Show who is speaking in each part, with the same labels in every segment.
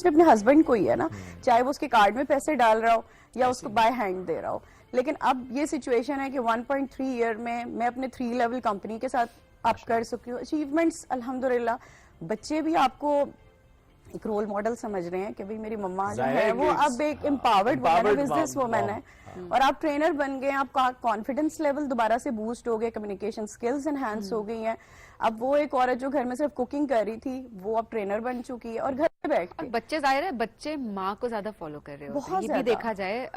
Speaker 1: اس نے اپنے ہسبینڈ کو ہی ہے نا, چاہے وہ اس کے کارڈ میں پیسے ڈال رہا ہو یا اس کو بائی ہینڈ دے رہا ہو. لیکن اب یہ سچویشن ہے کہ 1.3 ایئر میں اپنے 3 لیول کمپنی کے ساتھ آپ کر سکی ہوں. اچیومنٹس الحمدللہ, بچے بھی آپ کو ایک رول ماڈل سمجھ رہے ہیں کہ بھئی میری مما جو ہے وہ اب ایک امپاورڈ بزنس وومن ہے, اور آپ ٹرینر بن گئے, آپ کا کانفیڈنس لیول دوبارہ سے بوسٹ ہو گئے, کمیونیکیشن سکلز انہانس ہو گئی ہیں. اب وہ ایک عورت جو گھر میں صرف کوکنگ کر رہی تھی وہ اب ٹرینر بن چکی ہے, اور گھر پہ بیٹھ کے.
Speaker 2: بچے ظاہر ہے بچے ماں کو زیادہ فالو کر رہے ہوتے ہیں, یہ بھی دیکھا جائے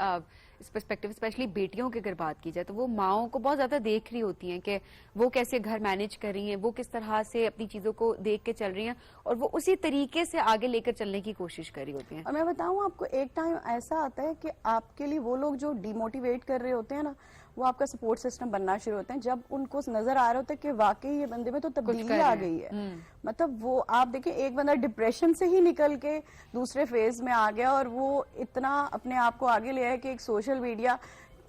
Speaker 2: اس پرسپیکٹو, اسپیشلی بیٹیوں کی اگر بات کی جائے تو وہ ماؤں کو بہت زیادہ دیکھ رہی ہوتی ہیں کہ وہ کیسے گھر مینیج کر رہی ہیں, وہ کس طرح سے اپنی چیزوں کو دیکھ کے چل رہی ہیں, اور وہ اسی طریقے سے آگے لے کر چلنے کی کوشش کر رہی ہوتی ہیں.
Speaker 1: اور میں بتاؤں آپ کو, ایک ٹائم ایسا آتا ہے کہ آپ کے لیے وہ لوگ جو ڈی موٹیویٹ کر رہے ہوتے ہیں نا, وہ آپ کا سپورٹ سسٹم بننا شروع ہوتے ہیں, جب ان کو نظر آ رہا ہوتا ہے کہ واقعی یہ بندے میں تو تبدیلی آ گئی ہے. مطلب وہ آپ دیکھیں, ایک بندہ ڈپریشن سے ہی نکل کے دوسرے فیز میں آ گیا, اور وہ اتنا اپنے آپ کو آگے لے آئے کہ ایک سوشل میڈیا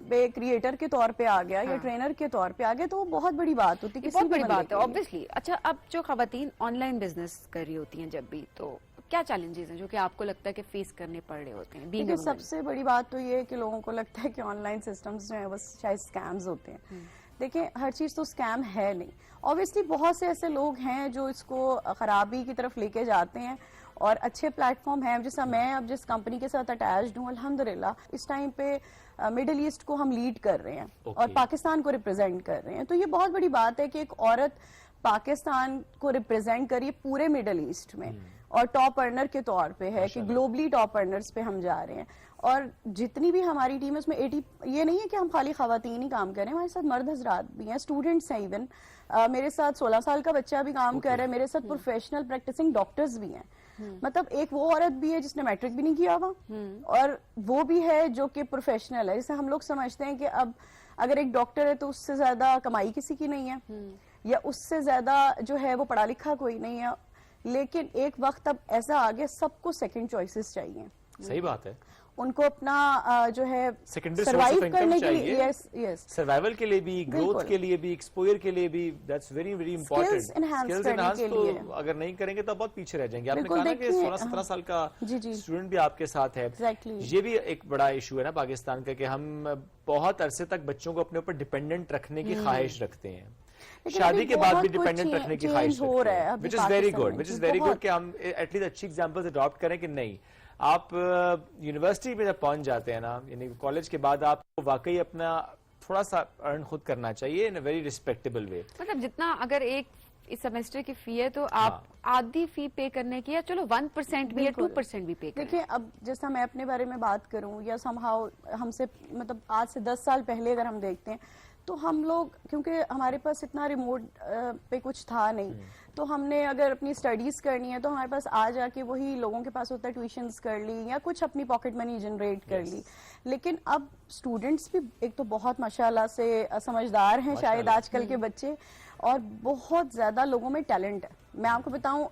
Speaker 1: پہ کریٹر کے طور پہ آ گیا یا ٹرینر کے طور پہ آ گیا, تو وہ بہت بڑی بات ہوتی ہے,
Speaker 2: بہت بڑی بات ہے obviously. اچھا, اب جو خواتین آن لائن بزنس کر رہی ہوتی ہیں جب بھی, تو کیا چیلنجز ہیں جو کہ آپ کو لگتا ہے کہ فیس کرنے پڑ رہے ہوتے ہیں؟
Speaker 1: سب سے بڑی بات تو یہ ہے کہ لوگوں کو لگتا ہے کہ آن لائن سسٹمز جو ہیں وہ شاید اسکیمز ہوتے ہیں. دیکھیں, ہر چیز تو اسکیم ہے نہیں. obviously بہت سے ایسے لوگ ہیں جو اس کو خرابی کی طرف لے کے جاتے ہیں, اور اچھے پلیٹ فارم ہیں, جیسا میں اب جس کمپنی کے ساتھ اٹیچڈ ہوں, الحمدللہ اس ٹائم پہ مڈل ایسٹ کو ہم لیڈ کر رہے ہیں اور پاکستان کو ریپرزینٹ کر رہے ہیں. تو یہ بہت بڑی بات ہے کہ ایک عورت پاکستان کو ریپرزینٹ کری پورے مڈل ایسٹ میں, اور ٹاپ ارنر کے طور پہ ہے کہ گلوبلی ٹاپ ارنرز پہ ہم جا رہے ہیں. اور جتنی بھی ہماری ٹیم ہے اس میں 80, یہ نہیں ہے کہ ہم خالی خواتین ہی کام کر رہے ہیں, ہمارے ساتھ مرد حضرات بھی ہیں, اسٹوڈنٹس ہیں, ایون میرے ساتھ 16 سال کا بچہ بھی کام کر رہا ہے, میرے ساتھ پروفیشنل پریکٹسنگ ڈاکٹرز بھی ہیں. مطلب ایک وہ عورت بھی ہے جس نے میٹرک بھی نہیں کیا ہوا, اور وہ بھی ہے جو کہ پروفیشنل ہے. جیسے ہم لوگ سمجھتے ہیں کہ اب اگر ایک ڈاکٹر ہے تو اس سے زیادہ کمائی کسی کی نہیں ہے, یا اس سے زیادہ جو ہے وہ پڑھا لکھا کوئی نہیں ہے, لیکن ایک وقت اب ایسا آگے سب کو سیکنڈ چوائسز چاہیے.
Speaker 3: صحیح بات ہے,
Speaker 1: ان کو اپنا جو ہے سروائیو کرنے کے لیے, یس
Speaker 3: سروائیول کے لیے بھی, گروتھ کے لیے بھی, ایکسپوئر کے لیے بھی, that's very very important.
Speaker 1: Skills enhance
Speaker 3: تو اگر نہیں کریں گے تو بہت پیچھے رہ جائیں گے. آپ نے کہا نا کہ 16-17 سال کا اسٹوڈنٹ بھی آپ کے ساتھ ہے, یہ بھی ایک بڑا ایشو ہے نا پاکستان کا, کہ ہم بہت عرصے تک بچوں کو اپنے اوپر ڈیپینڈنٹ رکھنے کی خواہش رکھتے ہیں, شادی کے بعد بھی ڈیپینڈنٹ رکھنے کی خواہش رکھتے ہیں, which is very good کہ ہم ایٹ لیسٹ اچھی ایگزامپلز اڈاپٹ کریں کہ نہیں, آپ یونیورسٹی میں جب پہنچ جاتے ہیں نا, یعنی کالج کے بعد آپ کو واقعی اپنا تھوڑا سا ارن خود کرنا چاہیے ان اے ویری ریسپیکٹیبل وے.
Speaker 2: مطلب جتنا اگر ایک اس سیمسٹر کی فی ہے تو آپ آدھی فی پے کرنے کی, یا چلو 1% بھی یا 2% بھی پے کریں.
Speaker 1: دیکھیں, اب جیسا میں اپنے بارے میں بات کروں, یا سمہاؤ ہم سے مطلب آج سے 10 سال پہلے اگر ہم دیکھتے ہیں, تو ہم لوگ کیونکہ ہمارے پاس اتنا ریموٹ پہ کچھ تھا نہیں, تو ہم نے اگر اپنی اسٹڈیز کرنی ہے تو ہمارے پاس آ جا کے وہی لوگوں کے پاس ہوتا ہے ٹیوشنز کر لی یا کچھ اپنی پاکٹ منی جنریٹ کر لی. لیکن اب اسٹوڈنٹس بھی ایک تو بہت ماشاءاللہ سے سمجھدار ہیں شاید آج کل کے بچے, اور بہت زیادہ لوگوں میں ٹیلنٹ ہے. میں آپ کو بتاؤں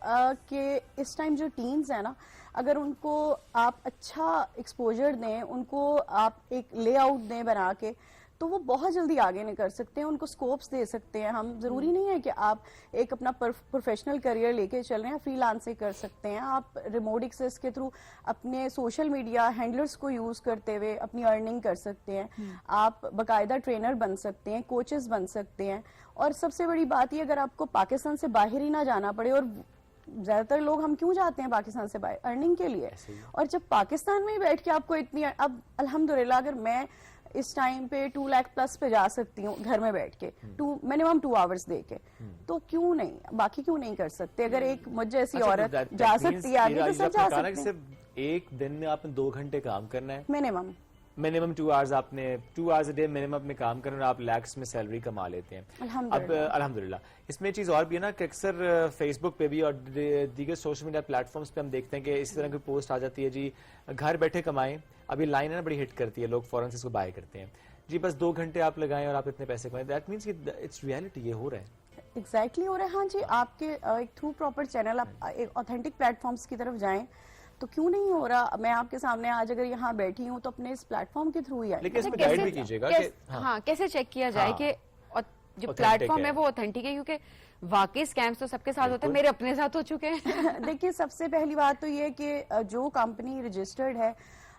Speaker 1: کہ اس ٹائم جو ٹینز ہیں نا, اگر ان کو آپ اچھا ایکسپوجر دیں, ان کو آپ ایک لے آؤٹ دیں بنا کے, تو وہ بہت جلدی آگے نہیں کر سکتے ہیں, ان کو سکوپس دے سکتے ہیں ہم. ضروری نہیں ہے کہ آپ ایک اپنا پروفیشنل کریئر لے کے چل رہے ہیں, فری لانسنگ کر سکتے ہیں آپ, ریموٹ ایکسس کے تھرو اپنے سوشل میڈیا ہینڈلرز کو یوز کرتے ہوئے اپنی ارننگ کر سکتے ہیں, آپ باقاعدہ ٹرینر بن سکتے ہیں, کوچز بن سکتے ہیں. اور سب سے بڑی بات یہ, اگر آپ کو پاکستان سے باہر ہی نہ جانا پڑے, اور زیادہ تر لوگ ہم کیوں جاتے ہیں پاکستان سے باہر, ارننگ کے لیے, اور جب پاکستان میں ہی بیٹھ کے آپ کو اتنی, اب الحمدللہ اگر میں اس ٹائم پہ 2 لاکھ پلس پہ جا سکتی ہوں گھر میں بیٹھ کے, منیمم 2 آورز دے کے, تو کیوں نہیں, باقی کیوں نہیں کر سکتے؟ اگر ایک مجھ جیسی عورت جا سکتی ہے آگے تو سب جا سکتے ہیں.
Speaker 3: ایک دن میں آپ نے 2 گھنٹے کام کرنا ہے
Speaker 1: منیمم
Speaker 3: 2 آورز, آپ نے 2 آورز اے ڈے منیمم میں کام کرنا, اور آپ لیکس میں سیلری کما لیتے ہیں. اب الحمدللہ اس میں چیز اور بھی ہے نا کہ اکثر فیس بک پہ بھی اور دیگر سوشل میڈیا پلیٹ فارمز پہ ہم دیکھتے ہیں کہ اسی طرح کی پوسٹ آ جاتی ہے, جی گھر بیٹھے کمائیں. ابھی لائن ہے نا بڑی ہٹ کرتی ہے, لوگ فوراً سے اس کو بائی کرتے ہیں, جی بس 2 گھنٹے آپ لگائیں اور آپ اتنے پیسے کمائیں. دیٹ مینس کہ اٹس ریئلٹی, یہ ہو رہا ہے,
Speaker 1: ایگزیکٹلی ہو رہا ہے. ہاں جی, آپ کے ایک تھرو پراپر چینل آپ ایک اوتھینٹک پلیٹ فارمز کی طرف جائیں تو کیوں نہیں ہو رہا. میں آپ کے سامنے آج اگر یہاں بیٹھی ہوں تو اپنے اس پلیٹ فارم کے تھرو ہی آئی.
Speaker 3: لیکن اس میں گائیڈ بھی کیجیے گا کہ
Speaker 2: ہاں کیسے چیک کیا جائے کہ جو پلیٹ فارم ہے وہ اوتھینٹک ہے, کیونکہ واقعی اسکیمز تو سب کے ساتھ ہوتے ہیں, میرے اپنے ساتھ ہو چکے ہیں.
Speaker 1: دیکھیے سب سے پہلی بات تو یہ کہ جو کمپنی رجسٹرڈ ہے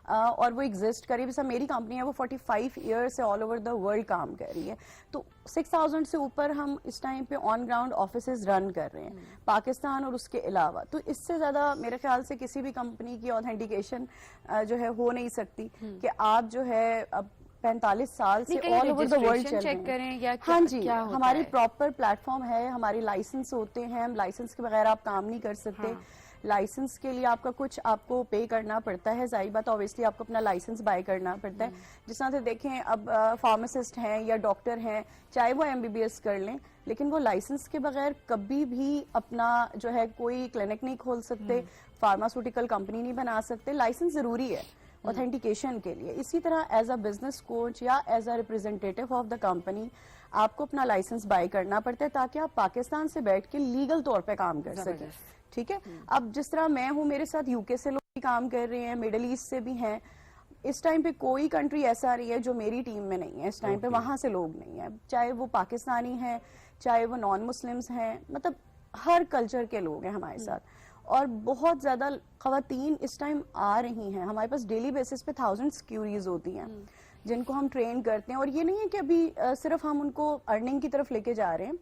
Speaker 1: اور وہ ایگزسٹ کر رہی ہے, جیسا میری کمپنی ہے وہ 45 ایئر سے آل اوور دا ورلڈ کام کر رہی ہے, تو 6000 سے اوپر ہم اس ٹائم پہ آن گراؤنڈ آفیسز رن کر رہے ہیں پاکستان اور اس کے علاوہ. تو اس سے زیادہ میرے خیال سے کسی بھی کمپنی کی آتھینٹیکیشن جو ہے ہو نہیں سکتی کہ آپ جو ہے اب 45 سال سے آل اوور دا ورلڈ چل رہے ہیں. ہاں جی, ہماری پراپر پلیٹ فارم ہے, ہماری لائسنس ہوتے ہیں, ہم لائسنس کے بغیر آپ کام نہیں کر سکتے. لائسنس کے لیے آپ کا کچھ آپ کو پے کرنا پڑتا ہے, ظاہر بات اوبیسلی آپ کو اپنا لائسنس بائی کرنا پڑتا ہے. جس طرح سے دیکھیں اب فارماسسٹ ہیں یا ڈاکٹر ہیں, چاہے وہ MBBS کر لیں, لیکن وہ لائسنس کے بغیر کبھی بھی اپنا جو ہے کوئی کلینک نہیں کھول سکتے, فارماسوٹیکل کمپنی نہیں بنا سکتے. لائسنس ضروری ہے اوتھینٹیکیشن کے لیے. اسی طرح ایز اے بزنس کوچ یا as a representative of the company آپ کو اپنا لائسنس بائی کرنا پڑتا ہے تاکہ آپ پاکستان سے بیٹھ کے لیگل طور پہ کام کر سکیں. ٹھیک ہے, اب جس طرح میں ہوں, میرے ساتھ UK سے لوگ بھی کام کر رہے ہیں, مڈل ایسٹ سے بھی ہیں. اس ٹائم پہ کوئی کنٹری ایسا رہی ہے جو میری ٹیم میں نہیں ہے, اس ٹائم پہ وہاں سے لوگ نہیں ہیں, چاہے وہ پاکستانی ہیں, چاہے وہ نان مسلمز ہیں, مطلب ہر کلچر کے لوگ ہیں ہمارے ساتھ. اور بہت زیادہ خواتین اس ٹائم آ رہی ہیں ہمارے پاس, ڈیلی بیسس پہ 1000 کیوریز ہوتی ہیں جن کو ہم ٹرین کرتے ہیں. اور یہ نہیں ہے کہ ابھی صرف ہم ان کو ارننگ کی طرف لے کے جا رہے ہیں,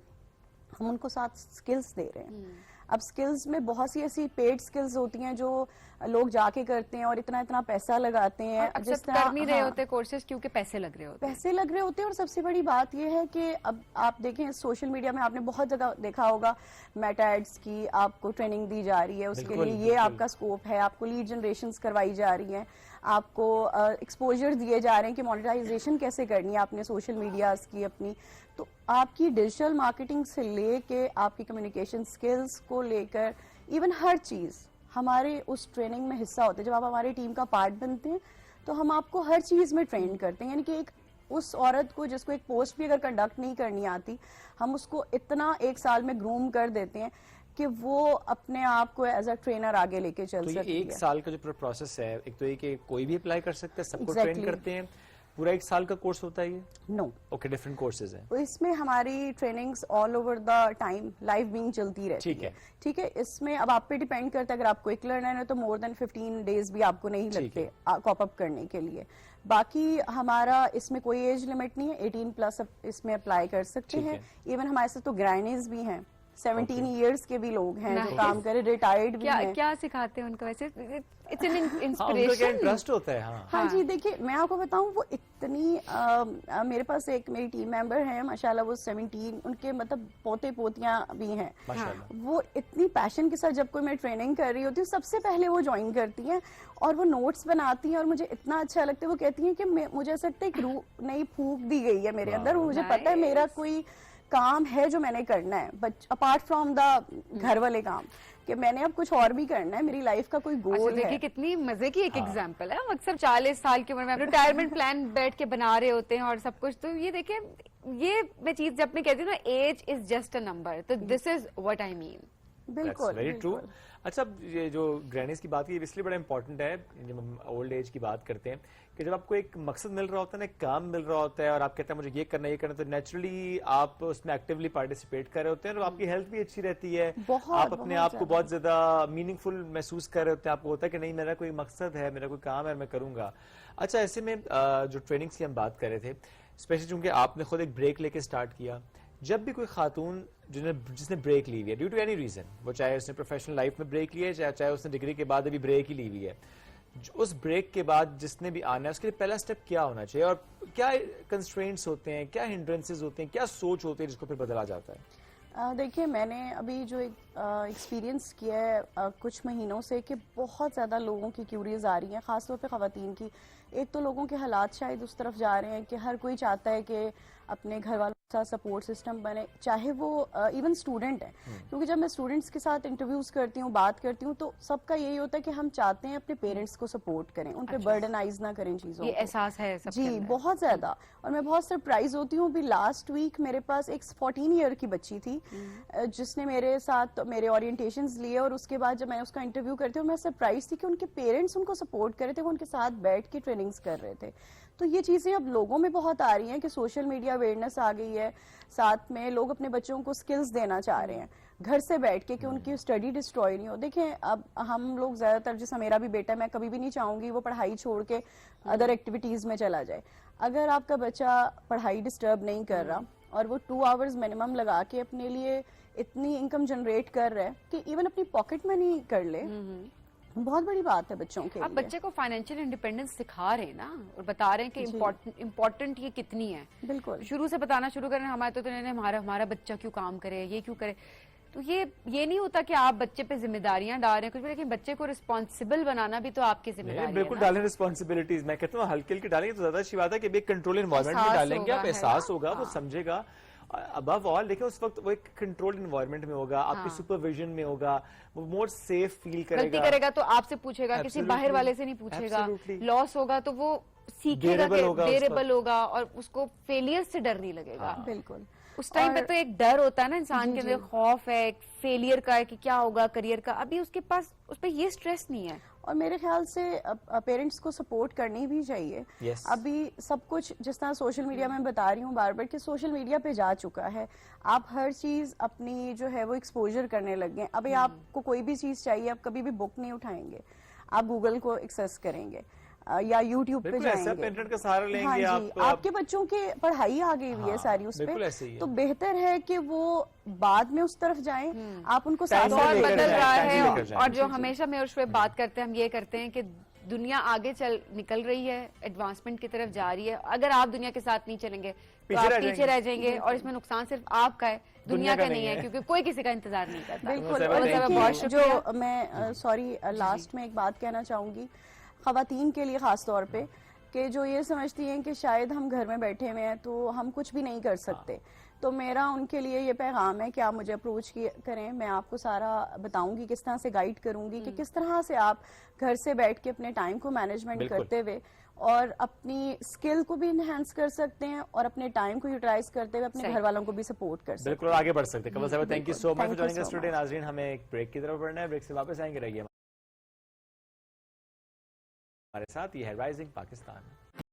Speaker 1: ہم ان کو ساتھ سکلز دے رہے ہیں. اب سکلز میں بہت سی ایسی پیڈ سکلز ہوتی ہیں جو لوگ جا کے کرتے ہیں اور اتنا پیسہ لگاتے ہیں,
Speaker 2: جس طرح کر نہیں رہے ہوتے کورسز کیونکہ پیسے لگ رہے
Speaker 1: ہوتے ہیں. اور سب سے بڑی بات یہ ہے کہ اب آپ دیکھیں سوشل میڈیا میں آپ نے بہت جگہ دیکھا ہوگا میٹا ایڈز کی آپ کو ٹریننگ دی جا رہی ہے, اس کے لیے یہ آپ کا اسکوپ ہے, آپ کو لیڈ جنریشنز کروائی جا رہی ہیں, آپ کو ایکسپوجر دیے جا رہے ہیں کہ مانیٹائزیشن کیسے کرنی ہے آپ نے سوشل میڈیاز کی اپنی. تو آپ کی ڈیجیٹل مارکیٹنگ سے لے کے آپ کی کمیونیکیشن سکلز کو لے کر ایون ہر چیز ہمارے اس ٹریننگ میں حصہ ہوتے ہیں. جب آپ ہماری ٹیم کا پارٹ بنتے ہیں تو ہم آپ کو ہر چیز میں ٹرین کرتے ہیں. یعنی کہ ایک اس عورت کو جس کو ایک پوسٹ بھی اگر کنڈکٹ نہیں کرنی آتی, ہم اس کو اتنا 1 سال میں گروم کر دیتے ہیں کہ وہ اپنے آپ کو ایز اے ٹرینر آگے لے کے چل سکتی ہے.
Speaker 3: 1 سال کا جو پروسیس ہے, ایک تو یہ کہ کوئی بھی اپلائی کر سکتا ہے, سب کو ٹرین کرتے ہیں, پورا 1 سال کا کورس ہوتا ہے یہ؟
Speaker 1: نو,
Speaker 3: اوکے, ڈفرنٹ کورسز ہیں.
Speaker 1: اس میں ہماری trainings all over the time live being چلتی رہتی ہے. ٹھیک ہے, اس میں اب آپ پہ ڈیپینڈ کرتا ہے, اگر آپ کوئک لرنر ہے تو مور دین 15 ڈیز بھی آپ کو نہیں لگتے کاپ اپ کرنے کے لیے. باقی ہمارا اس میں کوئی ایج لمٹ نہیں ہے, 18+ اس میں اپلائی کر سکتے ہیں. ایون ہمارے ساتھ تو گرائنیز بھی ہیں, 17 ایئرس کے بھی لوگ ہیں جو کام کرے, ریٹائرڈ بھی ہیں.
Speaker 2: کیا سکھاتے ہیں ان کو ویسے؟
Speaker 3: انٹرسٹ ہوتا ہے.
Speaker 1: ہاں جی, دیکھیے میں آپ کو بتاؤں, وہ اتنی میرے پاس ایک میری ٹیم ممبر ہیں ماشاءاللہ, وہ 17, ان کے مطلب پوتے پوتیاں بھی ہیں. وہ اتنی پیشن کے ساتھ جب کوئی میں ٹریننگ کر رہی ہوتی ہوں سب سے پہلے وہ جوائن کرتی ہیں اور وہ نوٹس بناتی ہیں, اور مجھے اتنا اچھا لگتا ہے. وہ کہتی ہیں کہ مجھے ایسا لگتا ہے ایک روح نئی پھونک دی گئی ہے میرے اندر, مجھے پتا ہے میرا کوئی کام ہے جو میں نے کرنا ہے, بٹ اپارٹ فرام دا گھر والے کام, کہ میں نے اب کچھ اور بھی کرنا ہے, میری لائف کا کوئی گول ہے.
Speaker 2: دیکھیں کتنی مزے کی ایک ایگزامپل ہے. اکثر 40 سال کی عمر میں ریٹائرمنٹ پلان بیٹھ کے بنا رہے ہوتے ہیں اور سب کچھ. تو یہ دیکھیں, یہ میں چیز جب میں کہتی ہوں نا, age is just a number, تو دس از واٹ آئی مین.
Speaker 1: بالکل
Speaker 3: ویری ٹرو. اچھا, یہ جو گرینیز کی بات کی اس لیے بڑا امپورٹنٹ ہے جب ہم اولڈ ایج کی بات کرتے ہیں, کہ جب آپ کو ایک مقصد مل رہا ہوتا ہے نا, ایک کام مل رہا ہوتا ہے, اور آپ کہتے ہیں مجھے یہ کرنا ہے, تو نیچرلی آپ اس میں ایکٹیولی پارٹیسپیٹ کر رہے ہوتے ہیں, اور آپ کی ہیلتھ بھی اچھی رہتی ہے, آپ اپنے آپ کو بہت زیادہ میننگ فل محسوس کر رہے ہوتے ہیں. آپ کو ہوتا ہے کہ نہیں, میرا کوئی مقصد ہے, میرا کوئی کام ہے, میں کروں گا. اچھا, ایسے میں جو ٹریننگس کی ہم بات کر رہے تھے, اسپیشلی چونکہ آپ نے خود ایک بریک لے کے اسٹارٹ کیا, جب بھی کوئی خاتون جس نے بریک لی ہوئی ہے ڈیو ٹو اینی ریزن, وہ چاہے اس نے پروفیشنل لائف میں بریک لی ہے, چاہے اس نے ڈگری کے بعد ابھی بریک ہی لی ہوئی ہے, اس بریک کے بعد جس نے بھی آنا ہے اس کے لیے پہلا سٹیپ کیا ہونا چاہیے, اور کیا کنسٹرینٹس ہوتے ہیں, کیا ہنڈرنسز ہوتے ہیں, کیا سوچ ہوتی ہے جس کو پھر بدلا جاتا ہے؟
Speaker 1: دیکھیے, میں نے ابھی جو ایکسپیرینس کیا ہے کچھ مہینوں سے, کہ بہت زیادہ لوگوں کی کیوریز آ رہی ہیں, خاص طور پہ خواتین کی. ایک تو لوگوں کے حالات شاید اس طرف جا رہے ہیں کہ ہر کوئی چاہتا ہے کہ اپنے گھر والوں کے ساتھ سپورٹ سسٹم بنے, چاہے وہ ایون اسٹوڈنٹ ہے. کیونکہ جب میں اسٹوڈنٹس کے ساتھ انٹرویوز کرتی ہوں, بات کرتی ہوں, تو سب کا یہی ہوتا ہے کہ ہم چاہتے ہیں اپنے پیرنٹس کو سپورٹ کریں, ان پہ برڈنائز نہ کریں چیزوں.
Speaker 2: یہ احساس ہے
Speaker 1: جی, بہت زیادہ. اور میں بہت سرپرائز ہوتی ہوں. بھی لاسٹ ویک میرے پاس ایک 14 ایئر کی بچی تھی جس نے میرے ساتھ میرے اورینٹیشنز لیے, اور اس کے بعد جب میں اس کا انٹرویو کرتی ہوں, میں سرپرائز تھی کہ ان کے پیرنٹس ان کو سپورٹ کر رہے تھے, وہ ان کے ساتھ بیٹھ کے ٹریننگز کر رہے تھے. تو یہ چیزیں اب لوگوں میں بہت آ رہی ہیں کہ سوشل میڈیا اویئرنیس آ گئی ہے, ہے, ساتھ میں لوگ اپنے بچوں کو سکلز دینا چاہ رہے ہیں گھر سے بیٹھ کے کہ ان کی اسٹڈی ڈسٹروائے نہیں ہو. دیکھیں اب ہم لوگ زیادہ تر, جیسا میرا بھی بیٹا, میں کبھی بھی نہیں چاہوں گی وہ پڑھائی چھوڑ کے ادر ایکٹیویٹیز میں چلا جائے. اگر آپ کا بچہ پڑھائی ڈسٹرب نہیں کر رہا اور وہ 2 آورز منیمم لگا کے اپنے لیے اتنی انکم جنریٹ کر رہا ہے کہ ایون اپنی پاکٹ منی کر لے, بہت بڑی بات ہے بچوں کے.
Speaker 2: آپ بچے کو فائنینشیل انڈیپینڈنس سکھا رہے ہیں نا, اور بتا رہے ہیں کہ امپورٹنٹ یہ کتنی ہے.
Speaker 1: بالکل
Speaker 2: شروع سے بتانا شروع کریں, ہمارے تو ہمارا بچہ کیوں کام کرے, یہ کیوں کرے. تو یہ نہیں ہوتا کہ آپ بچے پہ ذمہ داریاں ڈال رہے ہیں کچھ بھی, لیکن بچے کو رسپانسبل بنانا بھی تو آپ کی ذمہ داری ہے.
Speaker 3: بالکل ڈالیں رسپانسبلٹیز. میں کہتا ہوں ہلکے ہلکے ڈالیں گے تو زیادہ اچھی بات ہے کہ ایک کنٹرول انوائرمنٹ میں ڈالیں گے, آپ احساس ہوگا, وہ سمجھے گا. ابو آل دیکھیں اس وقت وہ ایک کنٹرول انوائرمنٹ میں ہوگا, آپ کی سپرویژن میں ہوگا, وہ مور سیف فیل کرے گا.
Speaker 2: غلطی کرے گا تو آپ سے پوچھے گا, کسی باہر والے سے نہیں پوچھے گا. لاس ہوگا تو وہ سیکھے گا کہ ڈیوریبل ہوگا, اور اس کو فیلئر سے ڈر نہیں لگے گا.
Speaker 1: بالکل
Speaker 2: اس ٹائم پہ تو ایک ڈر ہوتا ہے نا انسان کے اندر, خوف ہے فیلئر کا کہ کیا ہوگا کریئر کا. ابھی اس کے پاس اس پہ یہ سٹریس نہیں ہے.
Speaker 1: اور میرے خیال سے پیرنٹس کو سپورٹ کرنی بھی چاہیے. ابھی سب کچھ جس طرح سوشل میڈیا میں بتا رہی ہوں بار بار کہ سوشل میڈیا پہ جا چکا ہے, آپ ہر چیز اپنی جو ہے وہ ایکسپوجر کرنے لگ گئے. ابھی آپ کو کوئی بھی چیز چاہیے, آپ کبھی بھی بک نہیں اٹھائیں گے, آپ گوگل کو ایکسیس کریں گے یا یوٹیوب پہ جائیں گے.
Speaker 3: انٹرنیٹ کا سہارا لیں گے.
Speaker 1: آپ کے بچوں کی پڑھائی آ گئی ہوئی ہے ساری اس پہ, تو بہتر ہے کہ وہ بعد میں اس طرف جائیں. آپ ان کو
Speaker 2: دور بدل رہا ہے, اور جو ہمیشہ میں اور شعیب بات کرتے ہیں, ہم یہ کرتے ہیں کہ دنیا آگے نکل رہی ہے, ایڈوانسمنٹ کی طرف جا رہی ہے. اگر آپ دنیا کے ساتھ نہیں چلیں گے تو آپ پیچھے رہ جائیں گے, اور اس میں نقصان صرف آپ کا ہے, دنیا کا نہیں ہے, کیونکہ کوئی کسی کا انتظار نہیں کرتا.
Speaker 1: بالکل. جو میں سوری لاسٹ میں ایک بات کہنا چاہوں گی خواتین کے لیے خاص طور پہ, کہ جو یہ سمجھتی ہیں کہ شاید ہم گھر میں بیٹھے ہوئے ہیں تو ہم کچھ بھی نہیں کر سکتے. تو میرا ان کے لیے یہ پیغام ہے کہ آپ مجھے اپروچ کریں, میں آپ کو سارا بتاؤں گی, کس طرح سے گائیڈ کروں گی کہ کس طرح سے آپ گھر سے بیٹھ کے اپنے ٹائم کو مینجمنٹ کرتے ہوئے اور اپنی اسکل کو بھی انہینس کر سکتے ہیں, اور اپنے ٹائم کو یوٹیلائز کرتے ہوئے اپنے گھر والوں کو بھی سپورٹ کر سکتے ہیں.
Speaker 3: بالکل آگے بڑھ سکتے ہیں. کمل صاحبہ thank you so much for joining us today. ناظرین ہمیں ایک بریک کی طرف بڑھنا ہے, بریک سے واپس آئیں گے, رہیے ہمارے ساتھ. یہ ہے رائزنگ پاکستان.